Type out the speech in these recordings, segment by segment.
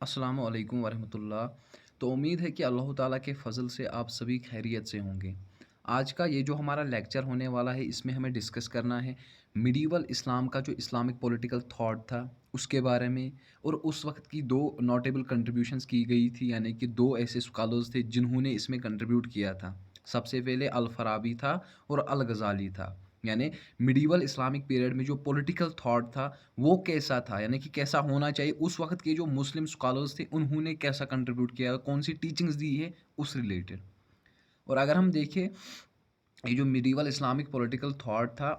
अस्सलामु अलैकुम वरहमतुल्लाह। तो उम्मीद है कि अल्लाह ताला के फ़ज़ल से आप सभी खैरियत से होंगे। आज का ये जो हमारा लेक्चर होने वाला है इसमें हमें डिस्कस करना है मिडीवल इस्लाम का जो इस्लामिक पॉलिटिकल थॉट था उसके बारे में और उस वक़्त की 2 नोटेबल कंट्रीब्यूशंस की गई थी यानी कि 2 ऐसे स्कॉलर्स थे जिन्होंने इसमें कंट्रीब्यूट किया था। सबसे पहले अल-फ़ाराबी था और अल-गज़ाली था। यानी मिडीवल इस्लामिक पीरियड में जो पॉलिटिकल थॉट था वो कैसा था यानी कि कैसा होना चाहिए उस वक़्त के जो मुस्लिम स्कॉलर्स थे उन्होंने कैसा कंट्रीब्यूट किया, कौन-सी टीचिंग्स दी है उस रिलेटेड। और अगर हम देखें ये जो मिडीवल इस्लामिक पॉलिटिकल थॉट था,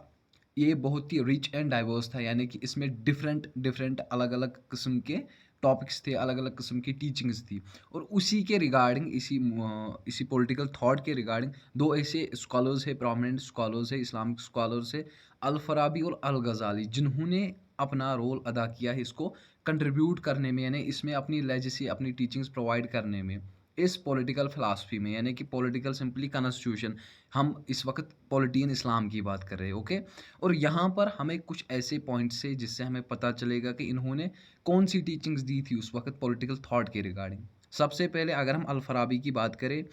ये बहुत ही रिच एंड डाइवर्स था यानी कि इसमें डिफरेंट डिफरेंट अलग-अलग किस्म के टॉपिक्स थे, अलग-अलग किस्म की टीचिंग्स थी। और उसी के रिगार्डिंग इसी पॉलिटिकल थॉट के रिगार्डिंग 2 ऐसे स्कॉलर्स हैं, प्रोमिनेंट स्कॉलर्स हैं, इस्लामिक स्कॉलर्स हैं, अल-फ़ाराबी और अल-गज़ाली जिन्होंने अपना रोल अदा किया है इसको कंट्रीब्यूट करने में यानी इसमें अपनी लेजेसी, अपनी टीचिंग्स प्रोवाइड करने में। इस पॉलिटिकल फ़िलॉसफ़ी में यानी कि पॉलिटिकल सिंपली कॉन्स्टिट्यूशन हम इस वक़्त पॉलिटियन इस्लाम की बात कर रहे हैं, ओके? और यहाँ पर हमें कुछ ऐसे पॉइंट्स हैं जिससे हमें पता चलेगा कि इन्होंने कौन-सी टीचिंग्स दी थी उस वक़्त पॉलिटिकल थॉट के रिगार्डिंग। सबसे पहले अगर हम अल-फ़ाराबी की बात करें,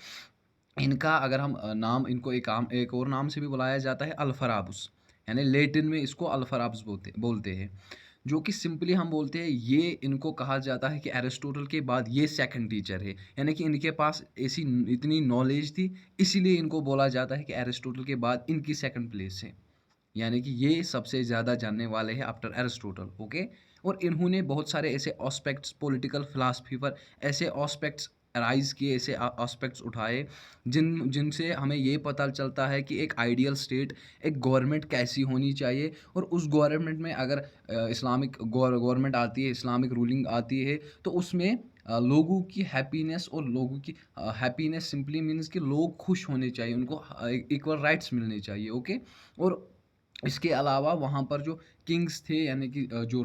इनका अगर हम नाम इनको एक और नाम से भी बुलाया जाता है अल-फ़राबुस, यानी लैटिन में इसको अल-फ़राब्स बोलते बोलते हैं। जो कि सिंपली हम बोलते हैं ये इनको कहा जाता है कि एरिस्टोटल के बाद ये सेकंड टीचर है। यानी कि इनके पास ऐसी इतनी नॉलेज थी, इसीलिए इनको बोला जाता है कि एरिस्टोटल के बाद इनकी सेकंड प्लेस है। यानी कि ये सबसे ज़्यादा जानने वाले हैं आफ्टर एरिस्टोटल, ओके? और इन्होंने बहुत सारे ऐसे एस्पेक्ट्स पॉलिटिकल फ़िलॉसफी पर ऐसे एस्पेक्ट्स राइज़ किए, ऐसे एस्पेक्ट्स उठाए जिनसे हमें ये पता चलता है कि एक आइडियल स्टेट, एक गवर्नमेंट कैसी होनी चाहिए और उस गवर्नमेंट में अगर इस्लामिक गवर्नमेंट आती है, इस्लामिक रूलिंग आती है, तो उसमें लोगों की हैप्पीनेस और लोगों की हैप्पीनेस सिंपली मीन्स कि लोग खुश होने चाहिए, उनको इक्वल राइट्स मिलने चाहिए, ओके? और इसके अलावा वहाँ पर जो किंग्स थे यानी कि जो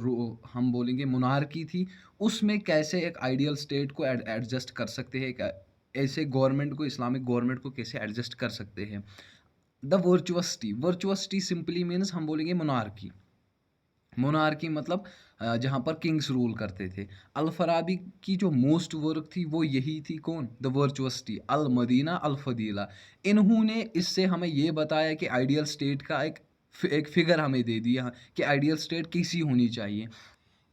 हम बोलेंगे मोनार्की थी, उसमें कैसे एक आइडियल स्टेट को एडजस्ट कर सकते हैं, एक ऐसे गवर्नमेंट को इस्लामिक गवर्नमेंट को कैसे एडजस्ट कर सकते हैं। द वर्चुअसिटी वर्चुअसिटी सिंपली मीन्स हम बोलेंगे मोनार्की। मोनार्की मतलब जहाँ पर किंग्स रूल करते थे। अल-फ़राबी की जो मोस्ट वर्क थी वो यही थी कौन? द वर्चुअसिटी अल-मदीना अल-फ़दीला। इन्होंने इससे हमें ये बताया कि आइडियल स्टेट का एक फ़िगर हमें दे दिया कि आइडियल स्टेट कैसी होनी चाहिए।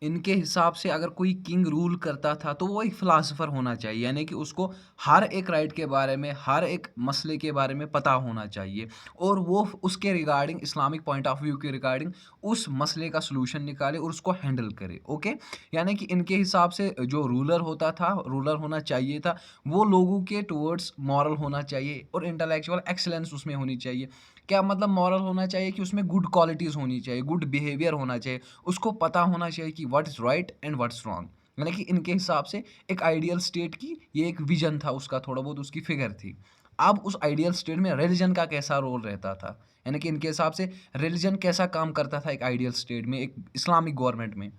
इनके हिसाब से अगर कोई किंग रूल करता था तो वो एक फ़िलासफ़र होना चाहिए यानी कि उसको हर एक राइट के बारे में, हर एक मसले के बारे में पता होना चाहिए और वो उसके regarding Islamic point of view के रिगार्डिंग उस मसले का सॉल्यूशन निकाले और उसको हैंडल करे, ओके? यानी कि इनके हिसाब से जो रूलर होता था, रूलर होना चाहिए था, वो लोगों के टुवर्ड्स मॉरल होना चाहिए और इंटेलेक्चुअल एक्सीलेंस उसमें होनी चाहिए। क्या मतलब मॉरल होना चाहिए कि उसमें गुड क्वालिटीज़ होनी चाहिए, गुड बिहेवियर होना चाहिए। उसको पता होना चाहिए कि what is right and what is wrong. यानी कि इनके हिसाब से एक आइडियल स्टेट की ये एक विज़न था उसका, थोड़ा बहुत उसकी फ़िगर थी। अब उस आइडियल स्टेट में रिलिजन का कैसा रोल रहता था? यानी कि इनके हिसाब से रिलिजन कैसा काम करता था एक आइडियल स्टेट में, एक इस्लामिक गवर्नमेंट में?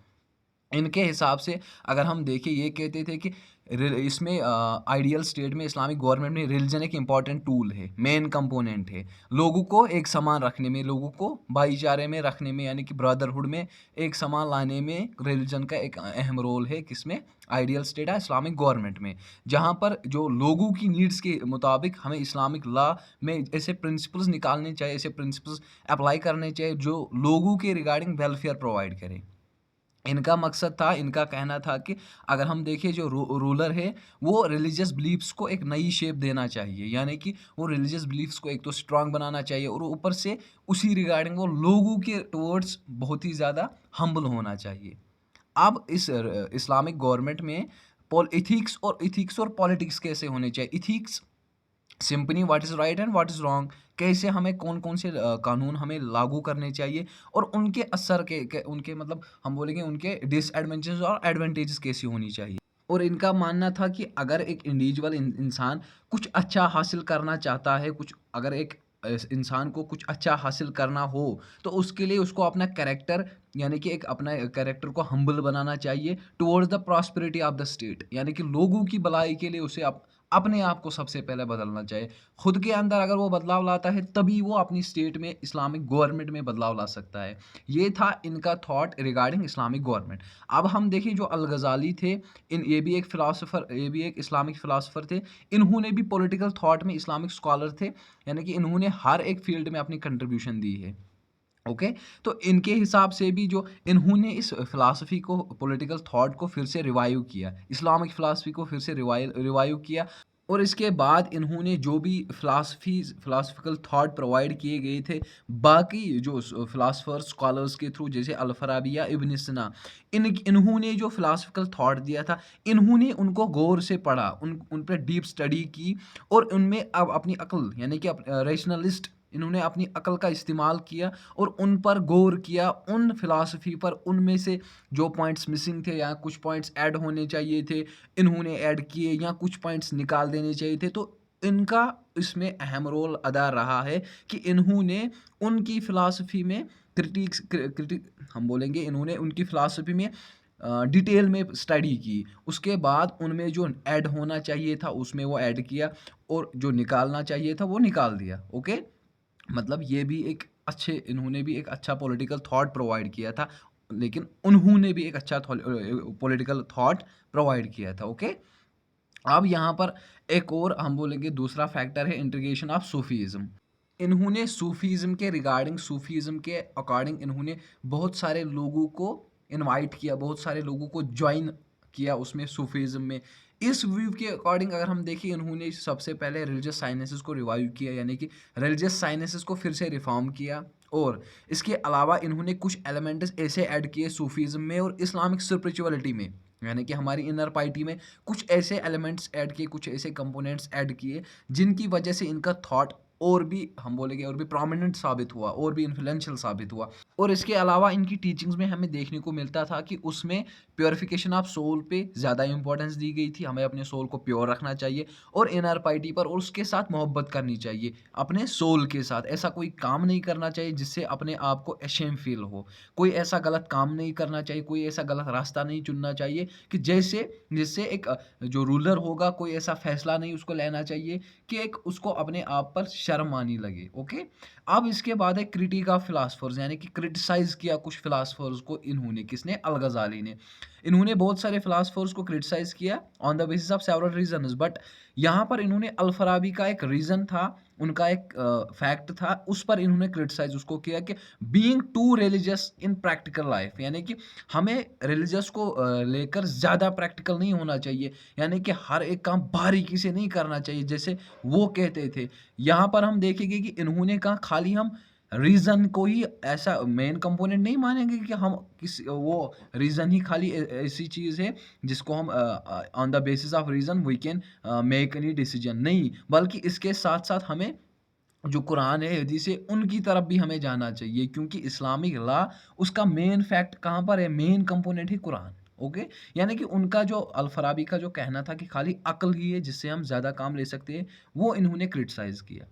इनके हिसाब से अगर हम देखें ये कहते थे कि इसमें आइडियल स्टेट में इस्लामिक गवर्नमेंट में रिलीजन एक इम्पॉर्टेंट टूल है, मेन कंपोनेंट है। लोगों को एक समान रखने में, लोगों को भाईचारे में रखने में यानी कि ब्रदरहुड में एक समान लाने में रिलीजन का एक अहम रोल है किसमें? आइडियल स्टेट है इस्लामिक गवर्नमेंट में। जहाँ पर जो लोगों की नीड्स के मुताबिक हमें इस्लामिक लॉ में ऐसे प्रिंसिपल्स निकालने चाहिए, ऐसे प्रिंसिपल्स अप्लाई करने चाहिए जो लोगों के रिगार्डिंग वेलफेयर प्रोवाइड करें। इनका मकसद था, इनका कहना था कि अगर हम देखें जो रूलर है, वो रिलीजियस बिलीफ्स को एक नई शेप देना चाहिए। यानी कि वो रिलीजियस बिलीफ्स को एक तो स्ट्रॉन्ग बनाना चाहिए और ऊपर से उसी रिगार्डिंग वो लोगों के टुवर्ड्स बहुत ही ज़्यादा हम्बल होना चाहिए। अब इस इस्लामिक गवर्नमेंट में एथिक्स और पॉलिटिक्स कैसे होने चाहिए? Ethics simply what is right and what is wrong, कैसे हमें कौन-कौन से कानून हमें लागू करने चाहिए और उनके असर के उनके मतलब हम बोलेंगे उनके डिसएडवांटेजेस और एडवांटेजेस कैसी होनी चाहिए। और इनका मानना था कि अगर एक इंडिविजुअल इंसान कुछ अच्छा हासिल करना चाहता है, कुछ अगर एक इंसान को कुछ अच्छा हासिल करना हो, तो उसके लिए उसको अपना कैरेक्टर यानी कि एक अपना कैरेक्टर को हम्बल बनाना चाहिए towards the prosperity of the state यानी कि लोगों की भलाई के लिए उसे अपने आप को सबसे पहले बदलना चाहिए। खुद के अंदर अगर वो बदलाव लाता है तभी वो अपनी स्टेट में इस्लामिक गवर्नमेंट में बदलाव ला सकता है। ये था इनका थॉट रिगार्डिंग इस्लामिक गवर्नमेंट। अब हम देखें जो अल-गज़ाली थे, ये भी एक फ़िलॉसफ़र, ये भी एक इस्लामिक फ़िलॉसफ़र थे। इन्होंने भी पॉलिटिकल थॉट में इस्लामिक स्कॉलर थे, यानी कि इन्होंने हर एक फ़ील्ड में अपनी कंट्रीब्यूशन दी है। ओके, तो इनके हिसाब से भी जो इन्होंने इस फ़िलॉसफ़ी को, पॉलिटिकल थॉट को फिर से रिवाइव किया, इस्लामिक फ़िलॉसफ़ी को फिर से रिवाइव किया। और इसके बाद इन्होंने जो भी फ़िलॉसफ़िकल थॉट प्रोवाइड किए गए थे, बाकी जो फ़िलॉसफ़र्स, स्कॉलर्स के थ्रू, जैसे अल-फ़ाराबी या इब्न सिना, इन्होंने जो फ़िलॉसफ़िकल थॉट दिया था, इन्होंने उनको गौर से पढ़ा, उन पे डीप स्टडी की और उनमें अब अपनी अक्ल, यानी कि रैशनलिस्ट, इन्होंने अपनी अक्ल का इस्तेमाल किया और उन पर गौर किया, उन फ़िलॉसफ़ी पर, उनमें से जो पॉइंट्स मिसिंग थे या कुछ पॉइंट्स ऐड होने चाहिए थे, इन्होंने ऐड किए, या कुछ पॉइंट्स निकाल देने चाहिए थे। तो इनका इसमें अहम रोल अदा रहा है कि इन्होंने उनकी फ़िलॉसफ़ी में क्रिटिक हम बोलेंगे, इन्होंने उनकी फ़िलॉसफ़ी में डिटेल में स्टडी की। उसके बाद उनमें जो ऐड होना चाहिए था, उसमें वो ऐड किया और जो निकालना चाहिए था, वो निकाल दिया। ओके? मतलब ये भी एक अच्छे, इन्होंने भी एक अच्छा पॉलिटिकल थॉट प्रोवाइड किया था, लेकिन उन्होंने भी एक अच्छा पॉलिटिकल थॉट प्रोवाइड किया था। ओके, अब यहाँ पर एक और हम बोलेंगे दूसरा फैक्टर है इंटीग्रेशन ऑफ सूफीज़्म। इन्होंने सूफीज़्म के रिगार्डिंग, सूफीज़्म के अकॉर्डिंग इन्होंने बहुत सारे लोगों को इनवाइट किया, बहुत सारे लोगों को जॉइन किया उसमें, सूफीज़्म में। इस व्यू के अकॉर्डिंग अगर हम देखें, इन्होंने सबसे पहले रिलीजियस साइंसेज़ को रिवाइव किया, यानी कि रिलीजियस साइंसेज़ को फिर से रिफॉर्म किया। और इसके अलावा इन्होंने कुछ एलिमेंट्स ऐसे ऐड किए सूफीज़्म में और इस्लामिक स्पिरिचुअलिटी में, यानी कि हमारी इनर पार्टी में कुछ ऐसे एलिमेंट्स ऐड किए, कुछ ऐसे कंपोनेंट्स ऐड किए, जिनकी वजह से इनका थॉट और भी हम बोलेंगे और भी प्रोमिनेंट साबित हुआ, और भी इन्फ्लुएंशियल साबित हुआ। और इसके अलावा इनकी टीचिंग्स में हमें देखने को मिलता था कि उसमें प्योरिफिकेशन ऑफ सोल पे ज़्यादा इंपॉर्टेंस दी गई थी, हमें अपने सोल को प्योर रखना चाहिए और इनर पार्टी पर, और उसके साथ मोहब्बत करनी चाहिए अपने सोल के साथ। ऐसा कोई काम नहीं करना चाहिए जिससे अपने आप को अशेम फील हो, कोई ऐसा गलत काम नहीं करना चाहिए, कोई ऐसा गलत रास्ता नहीं चुनना चाहिए कि जिससे एक जो रूलर होगा, कोई ऐसा फैसला नहीं उसको लेना चाहिए कि एक उसको अपने आप पर शर्म आने लगे। ओके, अब इसके बाद है क्रिटिक ऑफ फिलासफर्स, यानी कि क्रिटिसाइज़ किया कुछ फिलासफर्स को इन्होंने, किसने? अल-गज़ाली ने। इन्होंने बहुत सारे फिलासफर्स को क्रिटिसाइज़ किया on the basis of several reasons, but यहाँ पर इन्होंने अल-फराबी का एक रीज़न था, उनका एक फैक्ट था, उस पर इन्होंने क्रिटिसाइज़ उसको किया कि being too religious in practical life, यानी कि हमें रिलीजियस को लेकर ज़्यादा प्रैक्टिकल नहीं होना चाहिए, यानी कि हर एक काम बारीकी से नहीं करना चाहिए जैसे वो कहते थे। यहाँ पर हम देखेंगे कि इन्होंने कहा खाली हम रीज़न को ही ऐसा मेन कंपोनेंट नहीं मानेंगे कि हम वो रीज़न ही खाली ऐसी चीज़ है जिसको हम on the basis of reason we can make any decision, नहीं, बल्कि इसके साथ-साथ हमें जो कुरान है, हदीस है, उनकी तरफ भी हमें जाना चाहिए, क्योंकि इस्लामिक लॉ उसका मेन फैक्ट कहाँ पर है? मेन कंपोनेंट है कुरान। ओके? यानी कि उनका जो अल-फराबी का जो कहना था कि खाली अक्ल ही है जिससे हम ज़्यादा काम ले सकते हैं, वो इन्होंने क्रिटिसाइज़ किया।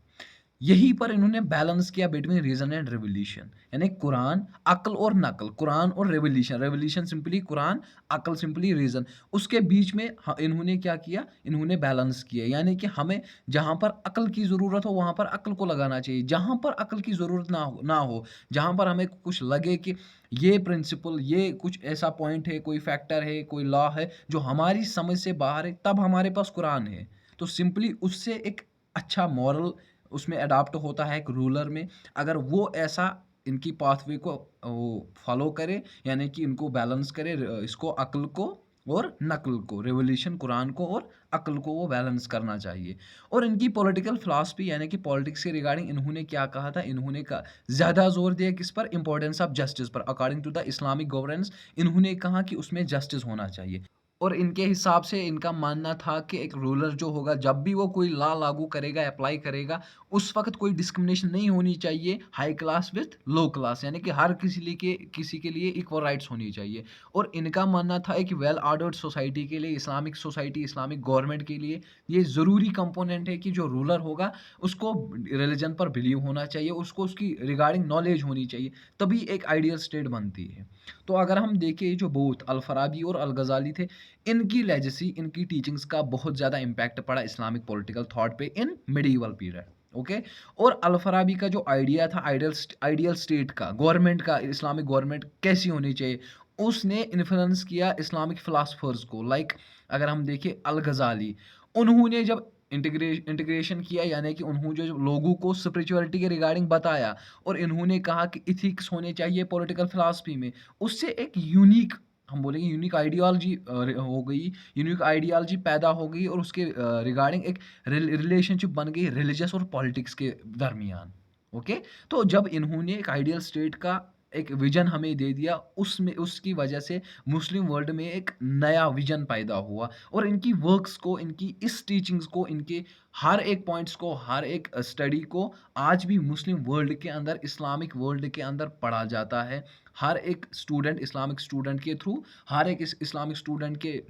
यहीं पर इन्होंने बैलेंस किया बिटवीन रीज़न एंड रेवोल्यूशन, यानी कुरान, अक्ल और नकल, कुरान और रेवोल्यूशन, रेवोल्यूशन सिंपली कुरान, अक्ल सिंपली रीज़न। उसके बीच में इन्होंने क्या किया? इन्होंने बैलेंस किया, यानी कि हमें जहाँ पर अक्ल की ज़रूरत हो वहाँ पर अक्ल को लगाना चाहिए, जहाँ पर अक्ल की ज़रूरत ना हो, जहाँ पर हमें कुछ लगे कि ये प्रिंसिपल, ये कुछ ऐसा पॉइंट है, कोई फैक्टर है, कोई लॉ है जो हमारी समझ से बाहर है, तब हमारे पास कुरान है। तो सिंपली उससे एक अच्छा मॉरल उसमें अडॉप्ट होता है एक रूलर में, अगर वो ऐसा इनकी पाथवे को वो फॉलो करे, यानी कि इनको बैलेंस करे, इसको अक्ल को और नकल को, रेवोल्यूशन कुरान को और अक्ल को वो बैलेंस करना चाहिए। और इनकी पॉलिटिकल फिलॉसफी, यानी कि पॉलिटिक्स के रिगार्डिंग इन्होंने क्या कहा था? इन्होंने कहा ज़्यादा जोर दिया किस पर? इंपॉर्टेंस ऑफ जस्टिस पर। According to the Islamic governance इन्होंने कहा कि उसमें जस्टिस होना चाहिए। और इनके हिसाब से इनका मानना था कि एक रूलर जो होगा, जब भी वो कोई लॉ लागू करेगा, अप्लाई करेगा, उस वक़्त कोई डिस्क्रिमिनेशन नहीं होनी चाहिए high class with low class, यानी कि हर किसी के लिए इक्वल राइट्स होनी चाहिए। और इनका मानना था एक वेल ऑर्डर्ड सोसाइटी के लिए, इस्लामिक सोसाइटी, इस्लामिक गवर्नमेंट के लिए ये ज़रूरी कंपोनेंट है कि जो रूलर होगा उसको रिलीजन पर बिलीव होना चाहिए, उसको उसकी रिगार्डिंग नॉलेज होनी चाहिए, तभी एक आइडियल स्टेट बनती है। तो अगर हम देखें जो बोथ अल-फराबी और अल-गज़ाली थे, इनकी लेजेसी, इनकी टीचिंग्स का बहुत ज़्यादा इम्पैक्ट पड़ा इस्लामिक पॉलिटिकल थॉट पे इन मिडीवल पीरियड, ओके। और अल-फराबी का जो आइडिया था आइडियल स्टेट का, गवर्नमेंट का, इस्लामिक गवर्नमेंट कैसी होनी चाहिए, उसने इन्फ्लुएंस किया इस्लामिक फिलॉसफर्स को। लाइक अगर हम देखें अल-गज़ाली, उन्होंने जब इंटीग्रेशन किया, यानी कि उन्होंने जो लोगों को स्पिरिचुअलिटी के रिगार्डिंग बताया और इन्होंने कहा कि एथिक्स होने चाहिए पॉलिटिकल फिलॉसफी में, उससे एक यूनिक, हम बोलेंगे यूनिक आइडियोलॉजी हो गई, यूनिक आइडियोलॉजी पैदा हो गई और उसके रिगार्डिंग एक रिलेशनशिप बन गई रिलीजियस और पॉलिटिक्स के दरमियान, ओके। तो जब इन्होंने एक आइडियल स्टेट का एक विजन हमें दे दिया, उसमें उसकी वजह से मुस्लिम वर्ल्ड में एक नया विजन पैदा हुआ और इनकी वर्क्स को, इनकी इस टीचिंग्स को, इनके हर एक पॉइंट्स को, हर एक स्टडी को आज भी मुस्लिम वर्ल्ड के अंदर, इस्लामिक वर्ल्ड के अंदर पढ़ा जाता है। हर एक स्टूडेंट, इस्लामिक स्टूडेंट के थ्रू, हर एक इस्लामिक स्टूडेंट के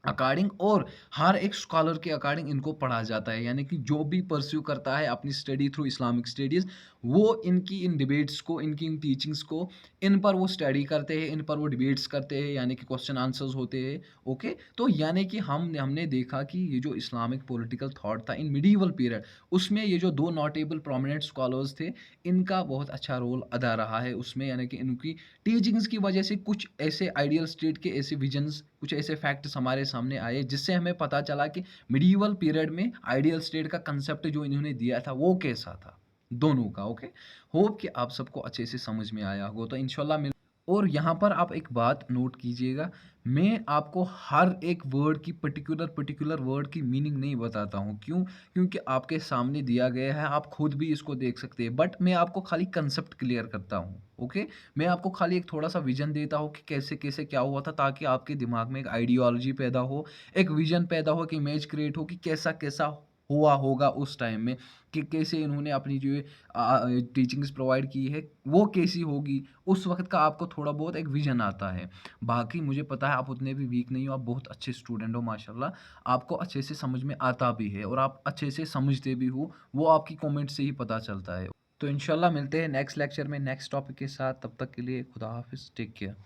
अकॉर्डिंग और हर एक स्कॉलर के अकॉर्डिंग इनको पढ़ा जाता है, यानी कि जो भी परस्यू करता है अपनी स्टडी थ्रू इस्लामिक स्टडीज़, वो इनकी इन डिबेट्स को, इनकी इन टीचिंग्स को, इन पर वो स्टडी करते हैं, इन पर वो डिबेट्स करते हैं, यानी कि क्वेश्चन आंसर्स होते हैं, ओके। तो यानी कि हमने देखा कि ये जो इस्लामिक पॉलिटिकल थॉट था इन मिडीवल पीरियड, उसमें ये जो 2 नोटेबल प्रोमिनेंट स्कॉलर्स थे, इनका बहुत अच्छा रोल अदा रहा है उसमें, यानी कि इनकी टीचिंग्स की वजह से कुछ ऐसे आइडियल स्टेट के ऐसे विजन्स, कुछ ऐसे फैक्ट्स हमारे सामने आए जिससे हमें पता चला कि मिडीवल पीरियड में आइडियल स्टेट का कंसेप्ट जो इन्होंने दिया था वो कैसा था, दोनों का, ओके। होप कि आप सबको अच्छे से समझ में आया होगा, तो इंशाल्लाह मिल। और यहाँ पर आप एक बात नोट कीजिएगा, मैं आपको हर एक वर्ड की पर्टिकुलर वर्ड की मीनिंग नहीं बताता हूँ, क्यों? क्योंकि आपके सामने दिया गया है, आप खुद भी इसको देख सकते हैं, बट मैं आपको खाली कंसेप्ट क्लियर करता हूँ, ओके। मैं आपको खाली एक थोड़ा सा विजन देता हूँ कि कैसे कैसे क्या हुआ था, ताकि आपके दिमाग में एक आइडियोलॉजी पैदा हो, एक विजन पैदा हो, एक इमेज क्रिएट हो कि कैसा कैसा हुआ होगा उस टाइम में, कि कैसे इन्होंने अपनी जो टीचिंग्स प्रोवाइड की है वो कैसी होगी, उस वक्त का आपको थोड़ा बहुत एक विजन आता है। बाकी मुझे पता है आप उतने भी वीक नहीं हो, आप बहुत अच्छे स्टूडेंट हो माशाल्लाह, आपको अच्छे से समझ में आता भी है और आप अच्छे से समझते भी हो, वो आपकी कमेंट से ही पता चलता है। तो इंशाल्लाह मिलते हैं नेक्स्ट लेक्चर में नेक्स्ट टॉपिक के साथ, तब तक के लिए खुदा हाफिज़, टेक केयर।